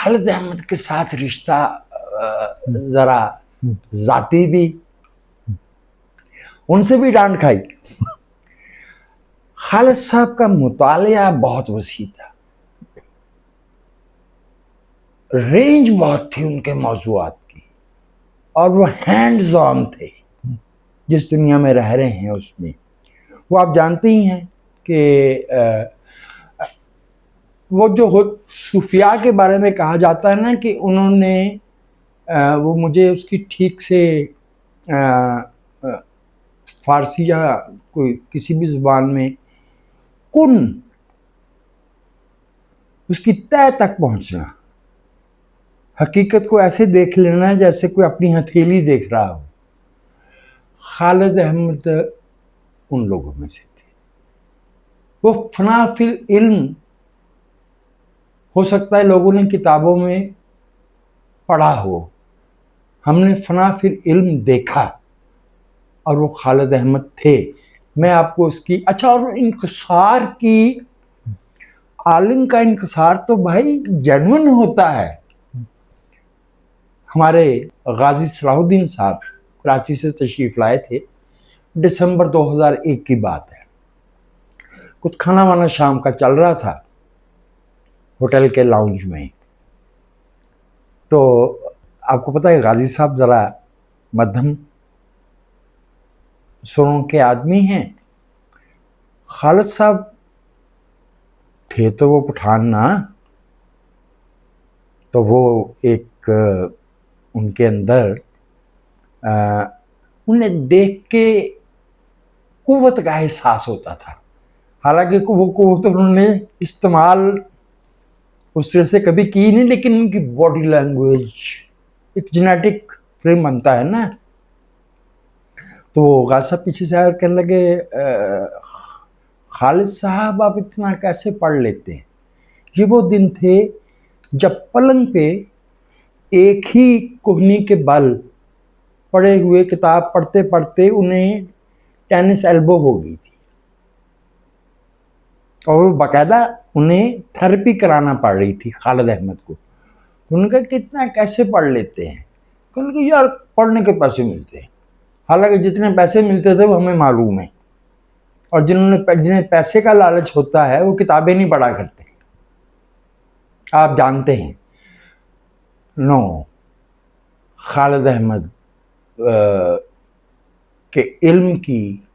खालिद अहमद के साथ रिश्ता जरा जाती भी, उनसे भी डांट खाई। खालिद साहब का मुतालिया बहुत वसी था, रेंज बहुत थी उनके मौज़ूआत की, और वो हैंड्स ऑन थे जिस दुनिया में रह रहे हैं उसमें। वो आप जानते ही हैं कि वो जो सूफिया के बारे में कहा जाता है ना कि उन्होंने वो मुझे उसकी ठीक से फारसी या कोई किसी भी ज़ुबान में कुन, उसकी तह तक पहुंचना, हकीकत को ऐसे देख लेना जैसे कोई अपनी हथेली देख रहा हो। खालिद अहमद उन लोगों में से थे। वो फना फिल इल्म, हो सकता है लोगों ने किताबों में पढ़ा हो, हमने फना फिल इल्म देखा, और वो खालिद अहमद थे। मैं आपको उसकी और इंकसार की, आलिम का इंकसार तो भाई जेन्युइन होता है। हमारे गाजी सलाहुद्दीन साहब कराची से तशरीफ़ लाए थे, दिसंबर 2001 की बात है। कुछ खाना वाना शाम का चल रहा था होटल के लाउंज में। तो आपको पता है गाजी साहब ज़रा मध्यम सुरों के आदमी हैं। खालिद साहब थे तो वो पठान ना, तो वो एक उनके अंदर उन्हें देख के कुव्वत का एहसास होता था। हालांकि वो कुव्वत उन्होंने इस्तेमाल उस तरह से कभी की नहीं, लेकिन उनकी बॉडी लैंग्वेज, एक जेनेटिक फ्रेम बनता है ना। तो गाज़ी साहब पीछे से आकर कहने लगे, खालिद साहब आप इतना कैसे पढ़ लेते हैं? ये वो दिन थे जब पलंग पे एक ही कोहनी के बल पढ़े हुए किताब पढ़ते पढ़ते उन्हें टेनिस एल्बो हो गई थी, और बाकायदा उन्हें थेरेपी कराना पड़ रही थी खालिद अहमद को। तो उन्होंने कहा कितना कैसे पढ़ लेते हैं? क्योंकि यार पढ़ने के पैसे मिलते हैं। हालांकि जितने पैसे मिलते थे वो हमें मालूम है, और जिन्हें पैसे का लालच होता है वो किताबें नहीं पढ़ा करते, आप जानते हैं। नो, खालिद अहमद के इल्म की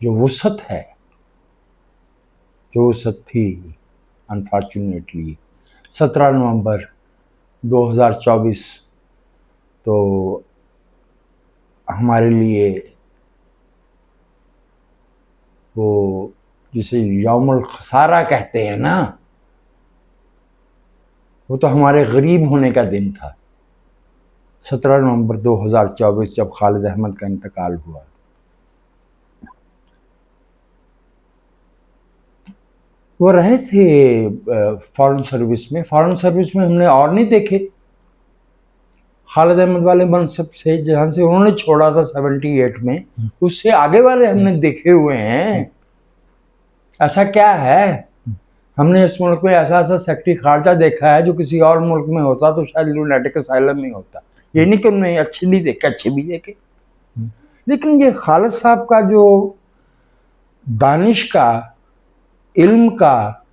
जो वुसअत है, जो वुसअत थी, अनफॉर्चुनेटली 17 नवंबर 2024 तो हमारे लिए वो जिसे यौमुल खसारा कहते हैं ना, वो तो हमारे गरीब होने का दिन था। 17 नवंबर 2024 जब खालिद अहमद का इंतकाल हुआ। वो रहे थे फॉरेन सर्विस में। फॉरेन सर्विस में हमने और नहीं देखे खालिद अहमद वाले मनसब से, जहाँ से उन्होंने छोड़ा था 78 में, उससे आगे वाले हमने देखे हुए हैं। ऐसा क्या है, हमने इस मुल्क में ऐसा ऐसा सेक्रेटरी खारजा देखा है जो किसी और मुल्क में होता तो शायद लुनेटिक असाइलम में होता। ये नहीं कि उनमें अच्छे नहीं देखे, अच्छे भी देखे, लेकिन ये खालिद साहब का जो दानिश का, इल्म का,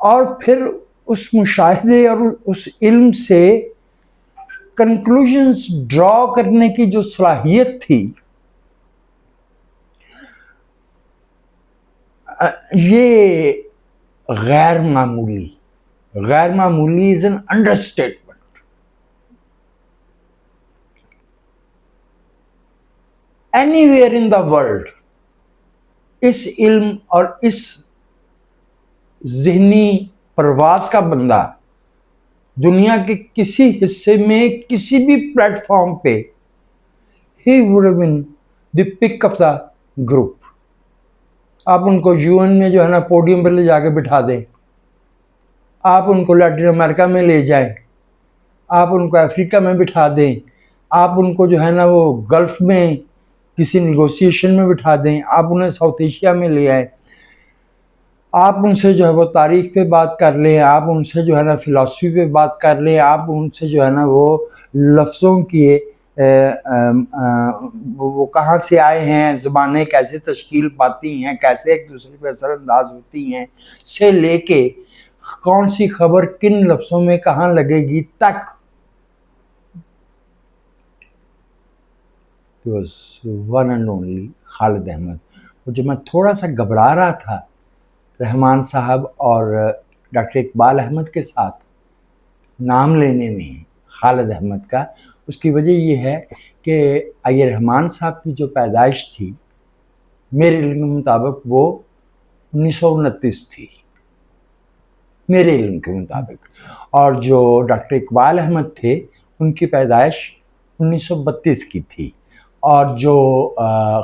और फिर उस मुशाहिदे और उस इल्म से कंक्लूजन्स ड्रॉ करने की जो सलाहियत थी, ये गैर मामूली is an understatement. Anywhere in the world इस इल्म और इस ज़हनी प्रवास का बंदा दुनिया के किसी हिस्से में, किसी भी प्लेटफॉर्म पे, he would have been the pick of the group. आप उनको यूएन में जो है ना पोडियम पर ले जाके बिठा दें, आप उनको लैटिन अमेरिका में ले जाएं, आप उनको अफ्रीका में बिठा दें, आप उनको जो है ना वो गल्फ में किसी निगोशिएशन में बिठा दें, आप उन्हें साउथ एशिया में ले आए, आप उनसे जो है वो तारीख पे बात कर लें, आप उनसे जो है ना फ़िलॉसफ़ी पे बात कर लें, आप उनसे जो है ना वो लफ्ज़ों की वो कहाँ से आए हैं, ज़बानें कैसे तश्कील पाती हैं, कैसे एक दूसरे पे असरअंदाज होती हैं, से लेके कौन सी खबर किन लफ्ज़ों में कहाँ लगेगी तक, one and only Khalid Ahmed. तो जब मैं थोड़ा सा घबरा रहा था रहमान साहब और डॉक्टर इकबाल अहमद के साथ नाम लेने में खालिद अहमद का, उसकी वजह ये है कि ये रहमान साहब की जो पैदाइश थी मेरे इल्म के मुताबिक वो 1929 थी, मेरे इल्म के मुताबिक, और जो डॉक्टर इकबाल अहमद थे उनकी पैदाइश 1932 की थी, और जो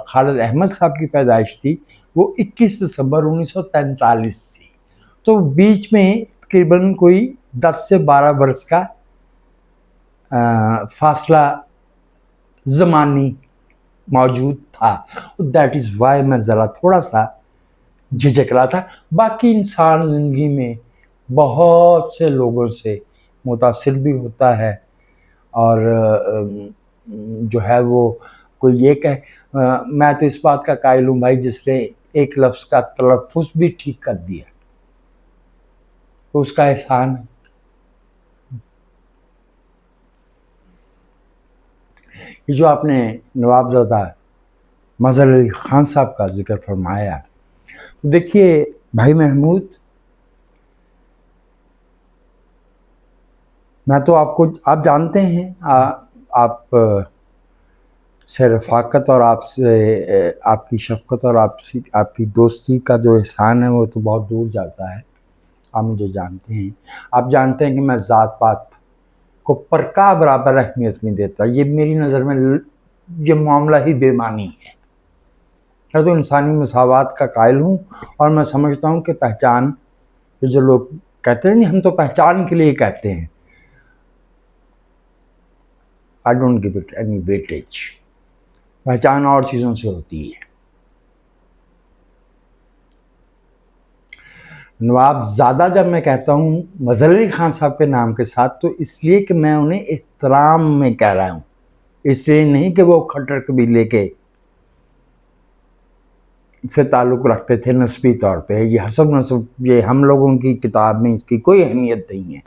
खालिद अहमद साहब की पैदाइश थी वो 21 दिसंबर 1943 थी। तो बीच में तकरीबन कोई 10 से 12 बरस का फासला ज़मानी मौजूद था। दैट इज़ वाई मैं ज़रा थोड़ा सा झिझक रहा था। बाकी इंसान ज़िंदगी में बहुत से लोगों से मुतासिर भी होता है, और जो है वो कोई ये मैं तो इस बात का कायल हूँ भाई जिसने एक लफ्ज़ का तलफ़्फ़ुज़ भी ठीक कर दिया तो उसका एहसान है। ये जो आपने नवाबज़ादा मज़हर अली ख़ान साहब का ज़िक्र फरमाया, तो देखिए भाई महमूद, मैं तो आपको, आप जानते हैं, आप से रफ़ाकत और आपसे आपकी शफ़क़त और आपकी दोस्ती का जो एहसान है वो तो बहुत दूर जाता है। आप मुझे जानते हैं, आप जानते हैं कि मैं ज़ात पात को परका बराबर अहमियत नहीं देता। ये मेरी नज़र में ये मामला ही बेमानी है। मैं तो इंसानी मसावात का कायल हूँ, और मैं समझता हूँ कि पहचान, जो लोग कहते हैं नहीं हम तो पहचान के लिए कहते हैं, I don't give it any weightage. पहचान और चीज़ों से होती है। नवाबज़ादा जब मैं कहता हूँ मज़हर अली ख़ान साहब के नाम के साथ, तो इसलिए कि मैं उन्हें एहतराम में कह रहा हूँ, इसलिए नहीं कि वो खट्टर कबीले के से ताल्लुक़ रखते थे नस्बी तौर पे। ये हसब नसब, ये हम लोगों की किताब में इसकी कोई अहमियत नहीं है।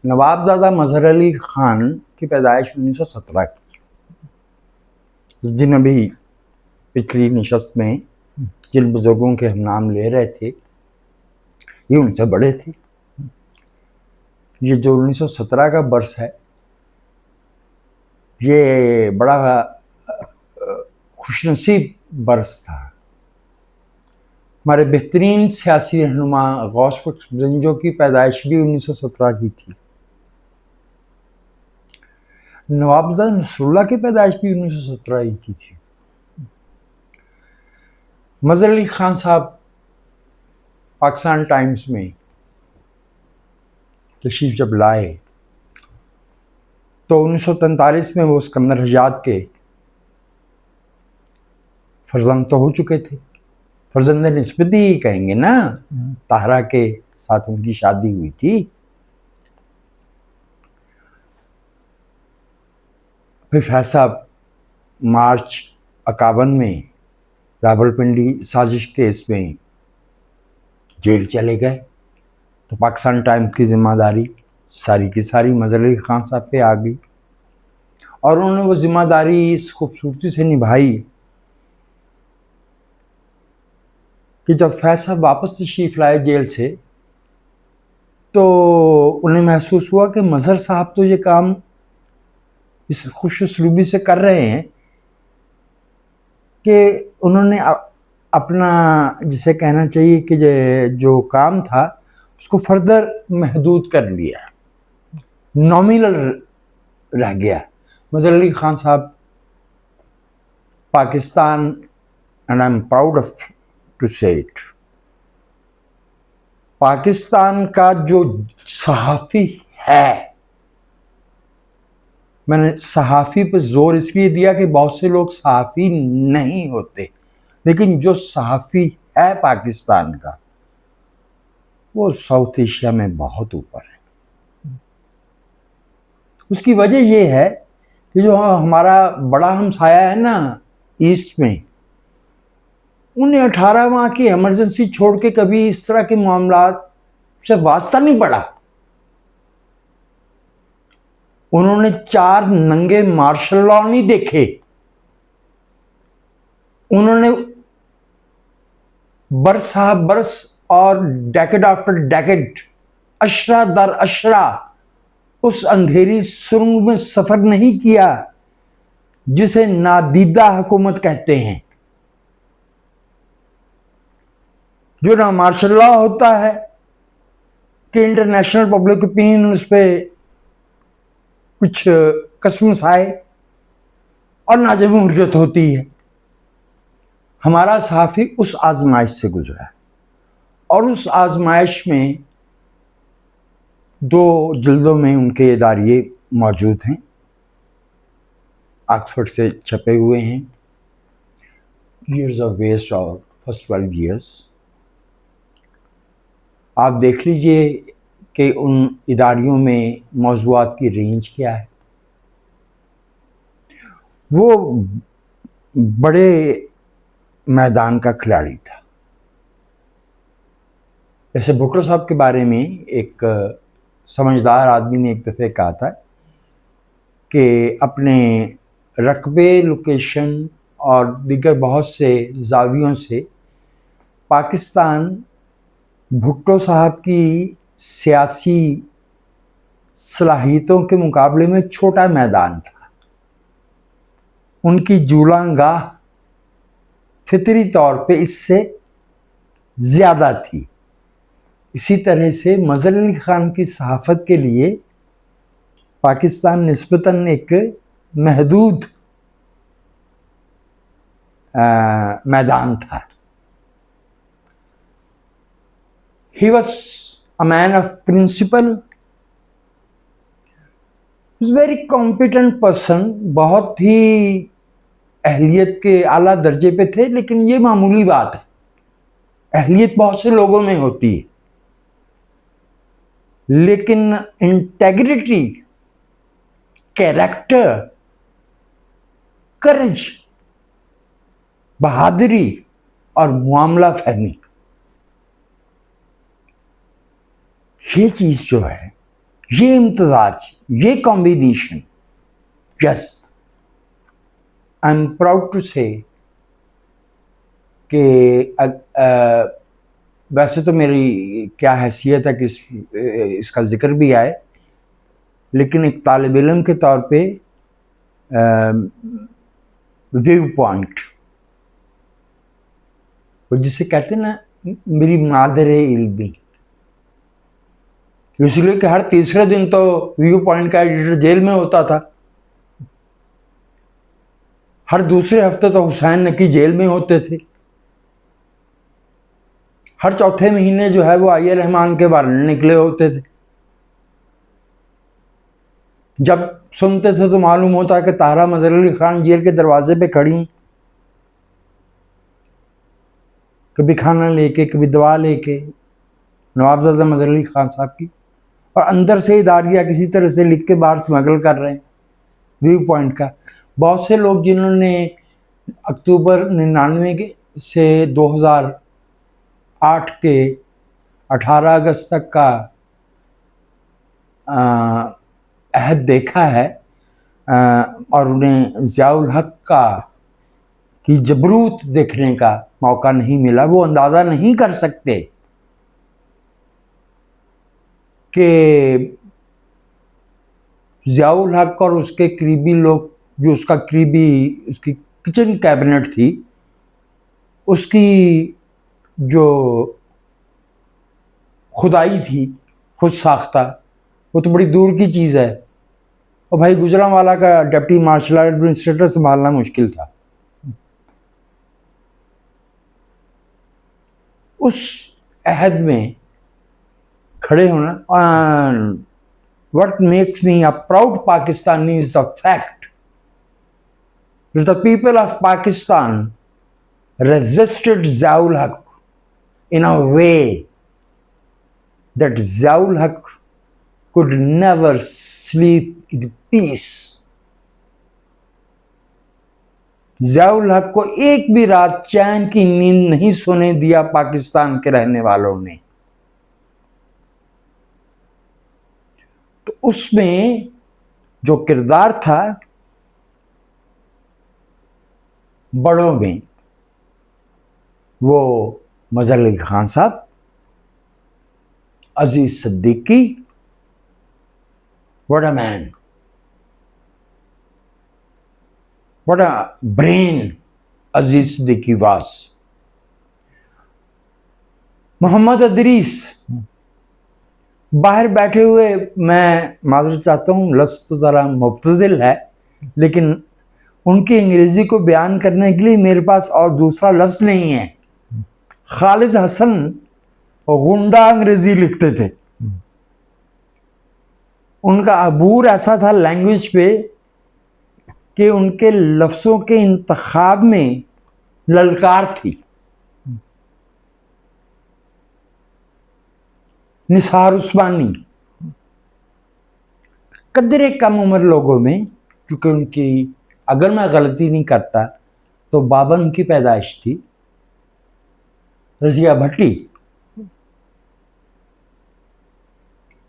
नवाबज़ादा मज़हर अली ख़ान की पैदाइश 1917 की। उस दिन अभी पिछली नशस्त में जिन बुज़ुर्गों के हम नाम ले रहे थे ये उनसे बड़े थे। ये जो 1917 का बरस है ये बड़ा खुशनसीब बरस था। हमारे बेहतरीन सियासी रहनुमा गौस बख्श गंजो की पैदाइश भी 1917 की थी। नवाबज़ादा नसरुल्लाह की पैदाइश भी 1917 की थी। मज़हर अली ख़ान साहब पाकिस्तान टाइम्स में तशरीफ़ जब लाए तो 1943 में वो सिकंदर हजात के फर्जंद तो हो चुके थे। फर्जंद निस्बती ही कहेंगे ना, ताहरा के साथ उनकी शादी हुई थी। फिर फैज़ साहब मार्च 51 में रावलपिंडी साजिश केस में जेल चले गए। तो पाकिस्तान टाइम्स की ज़िम्मेदारी सारी की सारी मज़हर अली ख़ान साहब पे आ गई, और उन्होंने वो ज़िम्मेदारी इस खूबसूरती से निभाई कि जब फैज़ साहब वापस तशरीफ़ लाए जेल से तो उन्हें महसूस हुआ कि मज़हर साहब तो ये काम इस खुश उसलूबी से कर रहे हैं कि उन्होंने अपना, जिसे कहना चाहिए कि जो काम था उसको फर्दर महदूद कर लिया, नॉमिनल रह गया। मज़हर अली ख़ान साहब Pakistan, and I am proud of to say it, Pakistan का जो सहाफ़ी है, मैंने सहाफ़ी पर जोर इसलिए दिया कि बहुत से लोग सहाफ़ी नहीं होते, लेकिन जो सहाफ़ी है पाकिस्तान का वो साउथ एशिया में बहुत ऊपर है। उसकी वजह ये है कि जो हमारा बड़ा हमसाया है ना ईस्ट में, उन्हें 18 माह की इमरजेंसी छोड़ के कभी इस तरह के मामला से वास्ता नहीं पड़ा। उन्होंने 4 नंगे मार्शल लॉ नहीं देखे, उन्होंने बरस बरस और डेकेड आफ्टर डेकेड, अशरा दर अशरा उस अंधेरी सुरंग में सफर नहीं किया जिसे नादीदा हुकूमत कहते हैं। जो ना मार्शल लॉ होता है कि इंटरनेशनल पब्लिक ओपिनियन उस पर कुछ कसमस आए, और ना जमहूरियत होती है। हमारा सहाफ़ी उस आजमाइश से गुजरा है, और उस आजमाइश में 2 जिल्दों में उनके इदारिये मौजूद हैं, ऑक्सफोर्ड से छपे हुए हैं, ईयर्स ऑफ वेस्ट और फर्स्ट 12 ईयर्स। आप देख लीजिए कि उन इदारियों में मौज़ूआत की रेंज क्या है। वो बड़े मैदान का खिलाड़ी था। जैसे भुट्टो साहब के बारे में एक समझदार आदमी ने एक दफ़े कहा था कि अपने रकबे, लोकेशन और दीगर बहुत से जावियों से पाकिस्तान भुट्टो साहब की सियासी सलाहियतों के मुकाबले में छोटा मैदान था। उनकी जूलांगाह फितरी तौर पे इससे ज़्यादा थी। इसी तरह से मज़हर अली ख़ान की सहाफ़त के लिए पाकिस्तान निस्बतन एक महदूद मैदान था। He was a man of principle, he was a very competent person, बहुत ही अहलियत के आला दर्जे पे थे। लेकिन ये मामूली बात है, अहलियत बहुत से लोगों में होती है, लेकिन इंटेग्रिटी, कैरेक्टर, करेज, बहादुरी और मामला फहमी, ये चीज जो है, ये इम्तिजाज, ये combination, yes, I am proud to say कि वैसे तो मेरी क्या हैसियत है कि इसका जिक्र भी आए, लेकिन एक तालिब इल्म के तौर पे व्यू पॉइंट, जिसे कहते हैं ना मेरी मादरे इल्मी, इसलिए कि हर तीसरे दिन तो व्यू पॉइंट का एडिटर जेल में होता था, हर दूसरे हफ्ते तो हुसैन नकी जेल में होते थे, हर चौथे महीने जो है वो आईए रहमान के वारंट निकले होते थे। जब सुनते थे तो मालूम होता कि तारा मज़हर अली ख़ान जेल के दरवाजे पे खड़ी, कभी खाना लेके, कभी दवा लेके, नवाबजादा मज़हर अली ख़ान साहब की, और अंदर से इदारिया किसी तरह से लिख के बाहर स्मगल कर रहे हैं व्यू पॉइंट का। बहुत से लोग जिन्होंने अक्टूबर 99 से 2008 के 18 अगस्त तक का अहद देखा है और उन्हें ज़ियाउल हक की जबरूत देखने का मौका नहीं मिला, वो अंदाज़ा नहीं कर सकते कि ज़ियाउल हक और उसके करीबी लोग, जो उसका करीबी, उसकी किचन कैबिनेट थी, उसकी जो खुदाई थी, खुद साख्ता, वो तो बड़ी दूर की चीज़ है। और भाई गुजरांवाला का डिप्टी मार्शल एडमिनिस्ट्रेटर संभालना मुश्किल था। उस अहद में खड़े होना, what makes me a proud Pakistani is the fact that the people of Pakistan resisted Ziaul Haq in a way that Ziaul Haq could never sleep in peace. Ziaul हक को एक भी रात चैन की नींद नहीं सोने दिया पाकिस्तान के रहने वालों ने। तो उसमें जो किरदार था बड़ों में, वो मजहर अली खान साहब, Aziz Siddiqui, what a man, what a brain Aziz Siddiqui was. Mohammad Idris बाहर बैठे हुए, मैं माजूर चाहता हूँ लफ्ज़ तो ज़रा मुब्तज़िल है, लेकिन उनकी अंग्रेज़ी को बयान करने के लिए मेरे पास और दूसरा लफ्ज़ नहीं है। खालिद हसन गुंडा अंग्रेज़ी लिखते थे। उनका अबूर ऐसा था लैंग्वेज पे कि उनके लफ्ज़ों के इंतखाब में ललकार थी। निसार उस्मानी कदरे कम उम्र लोगों में, क्योंकि उनकी, अगर मैं गलती नहीं करता तो 52 की पैदाइश थी। रज़िया भट्टी,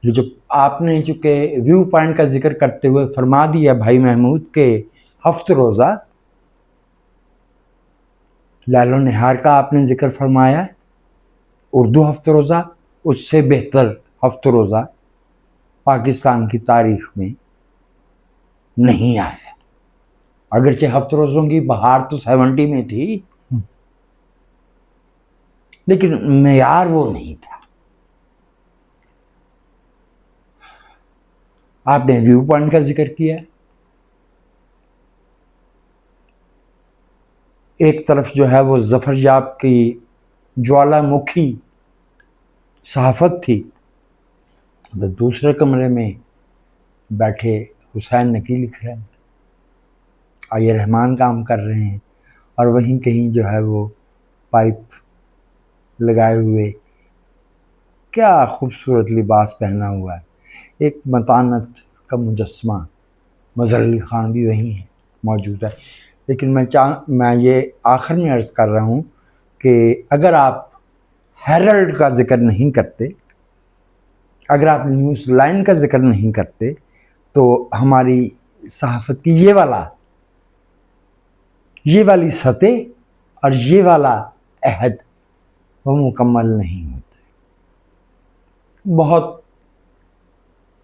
जो आपने चूँकि व्यू पॉइंट का जिक्र करते हुए फरमा दिया भाई महमूद के हफ्त रोज़ा, लैलो निहार का आपने जिक्र फरमाया, उर्दू हफ्त रोज़ा, उससे बेहतर हफ्त रोज़ा पाकिस्तान की तारीख में नहीं आया। अगरचे हफ्त रोज़ों की बहार तो 70 में थी, लेकिन मेयार वो नहीं था। आपने व्यू पॉइंट का जिक्र किया। एक तरफ जो है वो जफर जाब की ज्वालामुखी सहाफत थी, तो दूसरे कमरे में बैठे हुसैन नकी लिख रहे हैं, आये रहमान काम कर रहे हैं, और वहीं कहीं जो है वो पाइप लगाए हुए, क्या खूबसूरत लिबास पहना हुआ है, एक मतानत का मुजस्मा मजहर अली खान भी वहीं है, मौजूद है। लेकिन मैं ये आखिर में अर्ज़ कर रहा हूँ कि अगर आप हेरल्ड का जिक्र नहीं करते, अगर आप न्यूज़ लाइन का जिक्र नहीं करते, तो हमारी सहाफ़त की ये वाली सतह और ये वाला अहद वो मुकम्मल नहीं होते। बहुत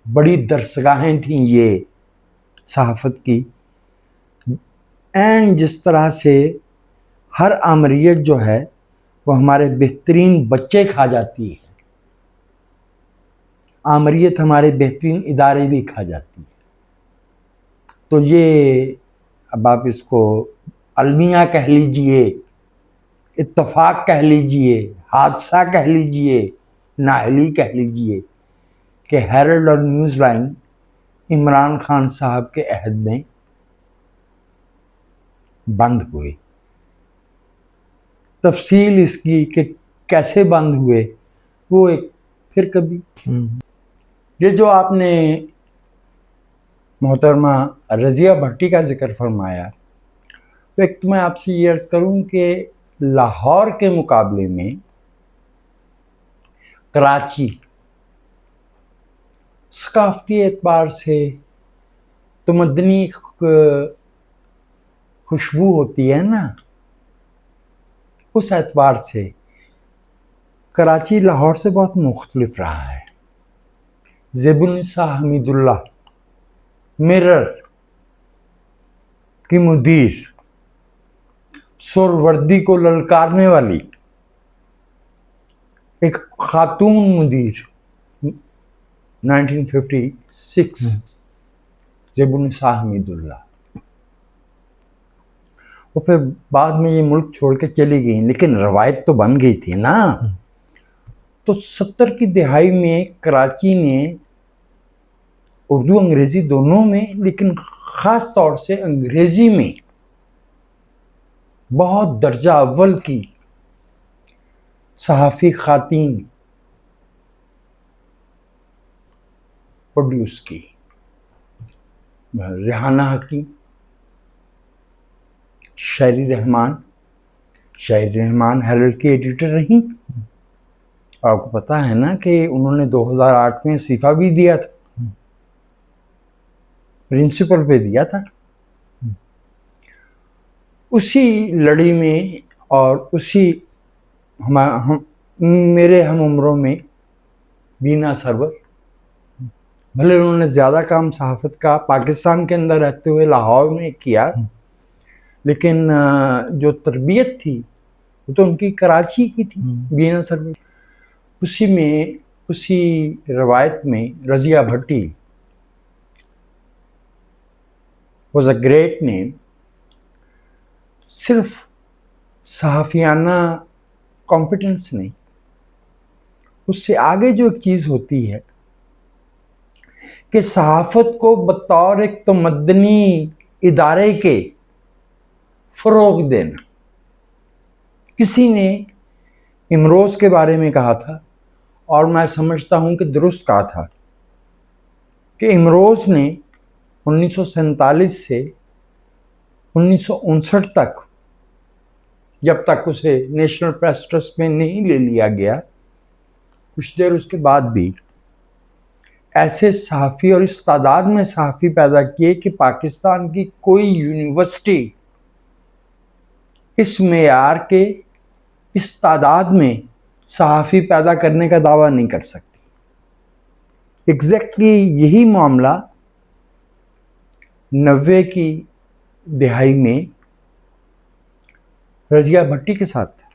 बड़ी दरसगाहें थीं ये सहाफ़त की, एंड जिस तरह से हर आमरीत जो है वो हमारे बेहतरीन बच्चे खा जाती है, आमरीत हमारे बेहतरीन इदारे भी खा जाती है। तो ये, अब आप इसको अलमिया कह लीजिए, इत्तफाक कह लीजिए, हादसा कह लीजिए, नाअहली कह लीजिए, कि हेरल्ड और न्यूज़ लाइन इमरान खान साहब के अहद में बंद हुए। तफसील इसकी कि कैसे बंद हुए वो एक फिर कभी। ये जो आपने मोहतरमा रज़िया भट्टी का जिक्र फरमाया, तो एक तो मैं आपसे ये अर्ज़ करूँ कि लाहौर के मुकाबले में कराची सकाफ़ती एतबार से तो मदनी खुशबू होती है ना, उस एतबार से कराची लाहौर से बहुत मुख्तलिफ रहा है। ज़ेबुन्निसा हमीदुल्लाह मिरर की मुदीर, सुरवर्दी को ललकारने वाली एक खातून मुदीर, 1956, ज़ेबुन्निसा हमीदुल्लाह। वो फिर बाद में ये मुल्क छोड़ के चली गई, लेकिन रवायत तो बन गई थी ना। तो 70 की दिहाई में कराची ने उर्दू अंग्रेज़ी दोनों में, लेकिन ख़ास तौर से अंग्रेज़ी में बहुत दर्जा अव्वल की सहाफ़ी ख़ातीन प्रोड्यूस की। रेहाना हकीम, शायरी रहमान हेरल्ड की एडिटर रही। आपको पता है ना कि उन्होंने 2008 में इस्तीफा भी दिया था, प्रिंसिपल पे दिया था। उसी लड़ी में और उसी मेरे हम उम्रों में बीना सरवर, भले उन्होंने ज़्यादा काम सहाफ़त का पाकिस्तान के अंदर रहते हुए लाहौर में किया, लेकिन जो तरबियत थी वो तो उनकी कराची की थी, बीना सरवर। उसी रवायत में रज़िया भट्टी वॉज अ ग्रेट नेम। सिर्फ सहाफ़ियाना कॉम्पिटेंस नहीं, उससे आगे जो एक चीज़ होती है कि सहाफ़त को बतौर एक तमद्दनी इदारे के फ़रोग़ देना। किसी ने इमरोज़ के बारे में कहा था, और मैं समझता हूँ कि दुरुस्त कहा था, कि इमरोज़ ने 1947 से 1959 तक, जब तक उसे नेशनल प्रेस ट्रस्ट में नहीं ले लिया गया, कुछ देर उसके बाद भी ऐसे सहाफ़ी और इस तादाद में सहाफ़ी पैदा किए कि पाकिस्तान की कोई यूनिवर्सिटी इस मेयार के, इस तादाद में सहाफ़ी पैदा करने का दावा नहीं कर सकती। एग्जैक्टली यही मामला 90 की दिहाई में रज़िया भट्टी के साथ था।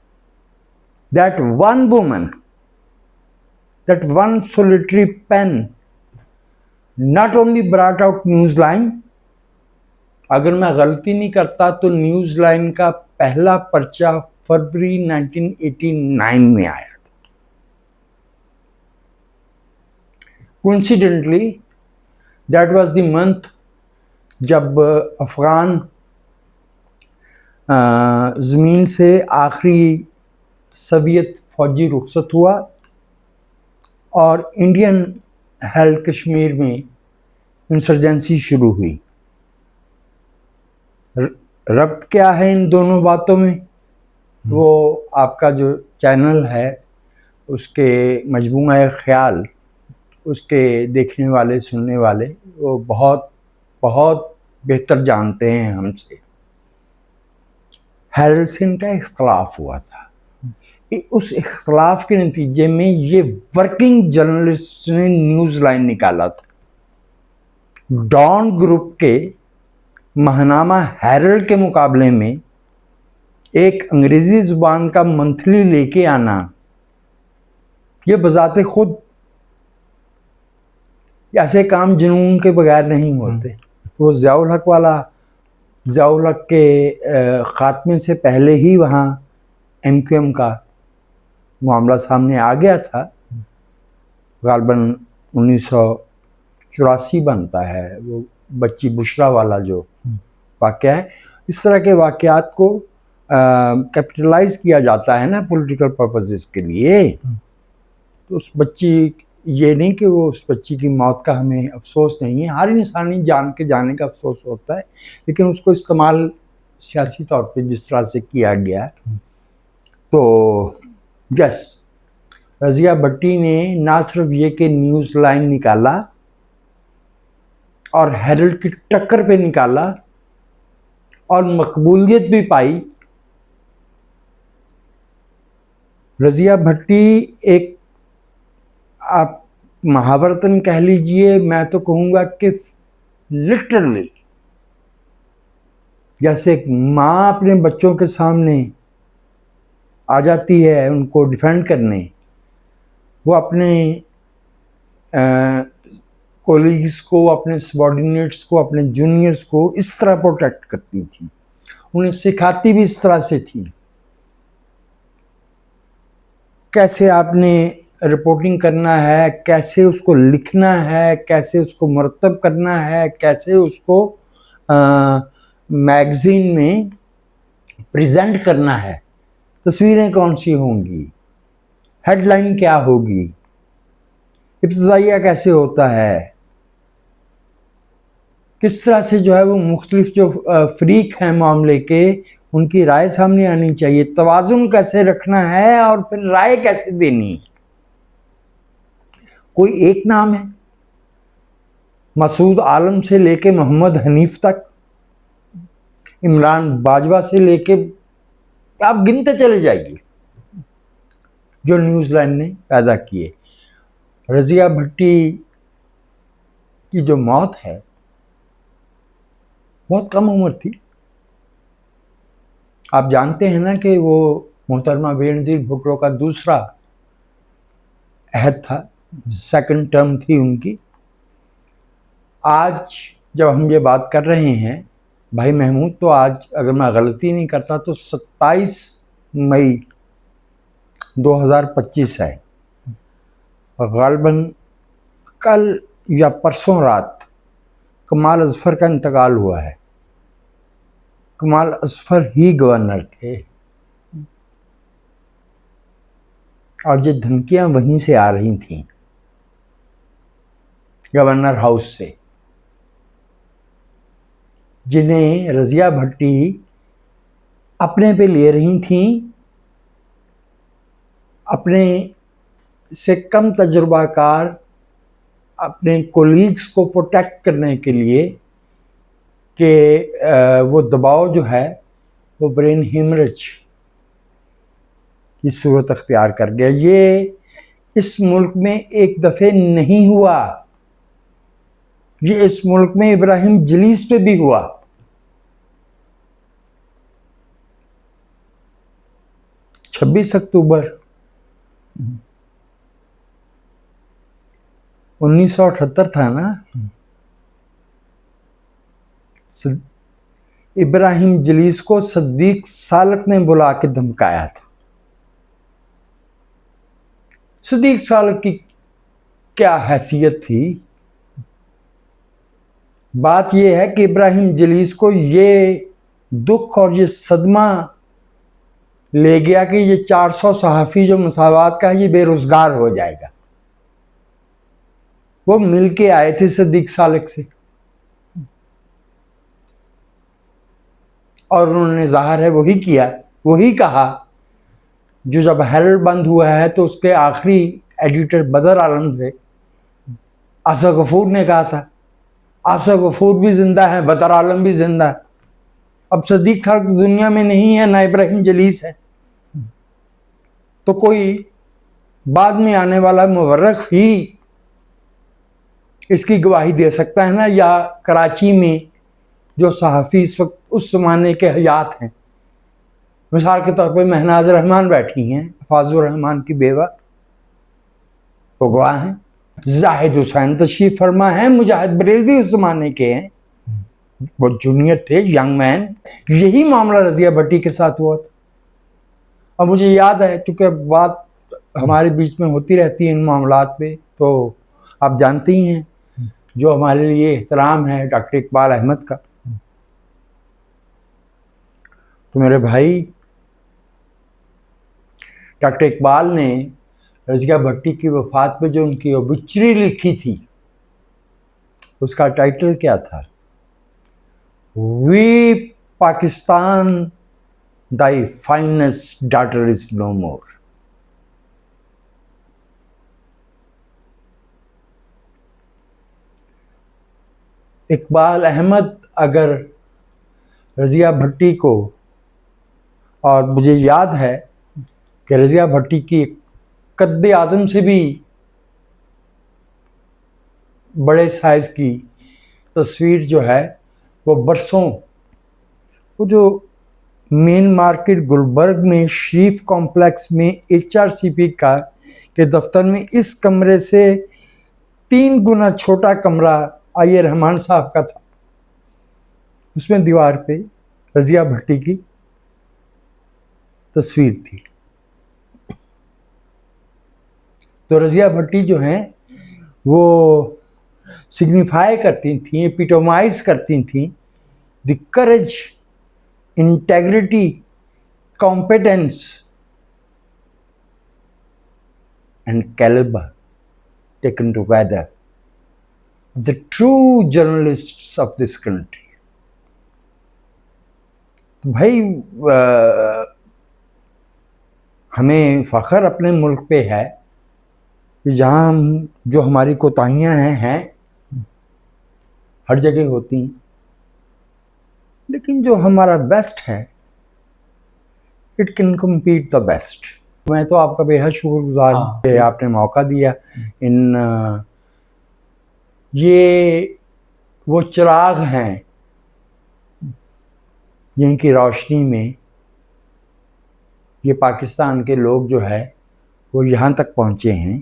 That one woman, that one solitary pen not only brought out Newsline, अगर मैं गलती नहीं करता तो न्यूज़लाइन का पहला पर्चा फरवरी 1989 में आया था। Coincidentally, that was the month जब अफ़गान ज़मीन से आखिरी सोवियत फौजी रुखसत हुआ और इंडियन हेल्ड कश्मीर में इंसर्जेंसी शुरू हुई। रब्त क्या है इन दोनों बातों में, वो आपका जो चैनल है उसके मजमूआ ख्याल, उसके देखने वाले सुनने वाले वो बहुत बहुत बेहतर जानते हैं हमसे। हेरल्ड से इनका इख्तलाफ हुआ था। उस इख्तलाफ के नतीजे में ये वर्किंग जर्नलिस्ट ने न्यूज़लाइन निकाला था। डॉन ग्रुप के महनामा हेरल्ड के मुकाबले में एक अंग्रेज़ी ज़ुबान का मंथली लेके आना, ये बजाते खुद ऐसे काम जुनून के बगैर नहीं होते। वो ज़ियाउल हक वाला, ज़ियाउल हक के ख़ात्मे से पहले ही वहाँ MQM का मामला सामने आ गया था। गालबन 1984 बनता है वो बच्ची बुशरा वाला जो वाक़या है। इस तरह के वाक़यात को कैपिटलाइज किया जाता है ना पॉलिटिकल पर्पसेस के लिए। तो उस बच्ची, ये नहीं कि वो उस बच्ची की मौत का हमें अफसोस नहीं है, हर इंसानी जान के जाने का अफसोस होता है, लेकिन उसको इस्तेमाल सियासी तौर पे जिस तरह से किया गया, तो यस, रज़िया भट्टी ने ना सिर्फ ये कि न्यूज़लाइन निकाला और हेरल्ड की टक्कर पे निकाला और मकबूलियत भी पाई। रज़िया भट्टी एक, आप महावरतन कह लीजिए, मैं तो कहूँगा कि लिटरली जैसे एक माँ अपने बच्चों के सामने आ जाती है उनको डिफेंड करने, वो अपने कोलीग्स को, अपने सबॉर्डिनेट्स को, अपने जूनियर्स को इस तरह प्रोटेक्ट करती थी, उन्हें सिखाती भी इस तरह से थी। कैसे आपने रिपोर्टिंग करना है, कैसे उसको लिखना है, कैसे उसको मरतब करना है, कैसे उसको मैगज़ीन में प्रेजेंट करना है, तस्वीरें कौन सी होंगी, हेडलाइन क्या होगी, इब्तिदाइया कैसे होता है, किस तरह से जो है वो मुख्तलिफ जो फ्रीक हैं मामले के, उनकी राय सामने आनी चाहिए, तवाज़ुन कैसे रखना है और फिर राय कैसे देनी है। कोई एक नाम है, मसूद आलम से लेके मोहम्मद हनीफ तक, इमरान बाजवा से लेके आप गिनते चले जाइए जो न्यूजीलैंड ने पैदा किए। रज़िया भट्टी की जो मौत है बहुत कम उम्र थी। आप जानते हैं ना कि वो मोहतरमा बेनज़ीर भुट्टो का दूसरा अहद था, सेकंड टर्म थी उनकी। आज जब हम ये बात कर रहे हैं भाई महमूद, तो आज अगर मैं गलती नहीं करता तो 27 मई 2025 है, और गालिबन कल या परसों रात कमाल अज़फ़र का इंतकाल हुआ है। कमाल अज़फ़र ही गवर्नर थे, और ये धमकियां वहीं से आ रही थीं, गवर्नर हाउस से, जिन्हें रज़िया भट्टी अपने पे ले रही थीं, अपने से कम तजुर्बाकार अपने कोलीग्स को प्रोटेक्ट करने के लिए, कि वो दबाव जो है वो ब्रेन हेमरेज की सूरत अख्तियार कर गया। ये इस मुल्क में एक दफ़े नहीं हुआ, ये इस मुल्क में इब्राहिम जलीस पे भी हुआ। छब्बीस अक्टूबर 1978 था ना, इब्राहिम जलीस को सद्दीक सालक ने बुला के धमकाया था। सद्दीक सालक की क्या हैसियत थी? बात यह है कि इब्राहिम जलीस को ये दुख और ये सदमा ले गया कि ये 400 सहाफ़ी जो मसावात का है ये बेरोजगार हो जाएगा। वो मिल के आए थे सद्दीक सालक से, और उन्होंने ज़ाहिर है वही किया, वही कहा जो जब हेरल्ड बंद हुआ है तो उसके आखिरी एडिटर बदर आलम थे, आसिफ गफूर ने कहा था। आसिफ गफूर भी जिंदा है, बदर आलम भी जिंदा है। अब सद्दीक सालक दुनिया में नहीं है, ना इब्राहिम जलीस है, तो कोई बाद में आने वाला मुवर्रिख ही इसकी गवाही दे सकता है ना। या कराची में जो सहाफ़ी इस वक्त उस ज़माने के हयात हैं, मिसाल के तौर पे महनाज रहमान बैठी हैं, फाजुर रहमान की बेवा, वो गवाह हैं। जाहिद हुसैन तशरीफ फरमा है, मुजाहिद बरेलवी उस ज़माने के हैं, वो जूनियर थे, यंग मैन। यही मामला रज़िया भट्टी के साथ हुआ था। और मुझे याद है, चूँकि बात हमारे बीच में होती रहती है इन मामलात पे, तो आप जानते ही हैं जो हमारे लिए एहतराम है डॉक्टर इकबाल अहमद का। तो मेरे भाई डॉक्टर इकबाल ने रज़िया भट्टी की वफ़ात पे जो उनकी ओबिचुरी लिखी थी, उसका टाइटल क्या था? We Pakistan thy finest daughter is no more. Iqbal Ahmed अगर रज़िया भट्टी को, और मुझे याद है कि रज़िया भट्टी की कद्दे आदम से भी बड़े साइज़ की तस्वीर जो है वो बरसों, वो जो मेन मार्केट गुलबर्ग में शरीफ कॉम्प्लेक्स में HRCP का के दफ्तर में इस कमरे से 3 गुना छोटा कमरा आईए रहमान साहब का था, उसमें दीवार पे रज़िया भट्टी की तस्वीर थी। तो रज़िया भट्टी जो हैं वो सिग्निफाई करती थी, एपिटोमाइज करती थी the courage, integrity, competence and calibre taken together. the true journalists of this country. भाई हमें फ़ख्र अपने मुल्क पे है कि जहाँ हम जो हमारी कोताहियाँ हैं हर जगह होती हैं, लेकिन जो हमारा बेस्ट है it can compete the best. मैं तो आपका बेहद शुक्रगुजार हूँ कि आपने मौका दिया। इन ये वो चिराग हैं जिनकी रोशनी में ये पाकिस्तान के लोग जो है वो यहाँ तक पहुँचे हैं।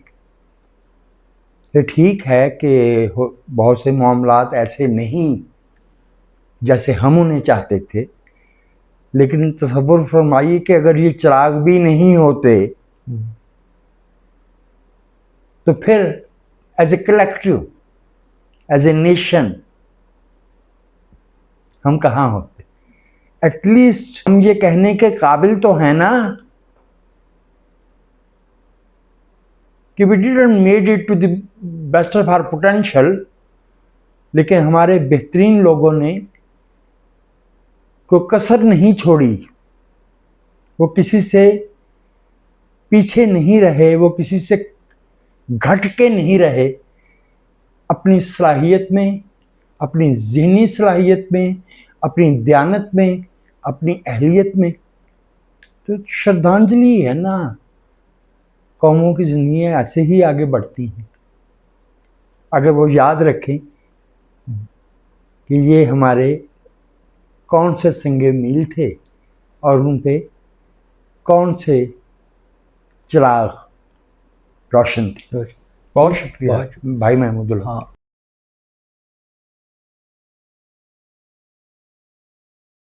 ये ठीक है कि बहुत से मामलात ऐसे नहीं जैसे हम उन्हें चाहते थे, लेकिन तसव्वुर फरमाइए कि अगर ये चिराग भी नहीं होते तो फिर as a collective, as a nation हम कहाँ होते। एटलीस्ट हम ये कहने के काबिल तो हैं ना कि we didn't made it to the best of our potential, लेकिन हमारे बेहतरीन लोगों ने कोई कसर नहीं छोड़ी, वो किसी से पीछे नहीं रहे, वो किसी से घट के नहीं रहे। अपनी सलाहियत में, अपनी ज़हनी सलाहियत में, अपनी दयानत में, अपनी अहलियत में। तो श्रद्धांजलि है ना, कौमों की ज़िंदगी ऐसे ही आगे बढ़ती हैं अगर वो याद रखें कि ये हमारे कौन से संगे मील थे और उन पे कौन से चिराग रोशन थे। बहुत शुक्रिया भाई महमूदुल्लाह।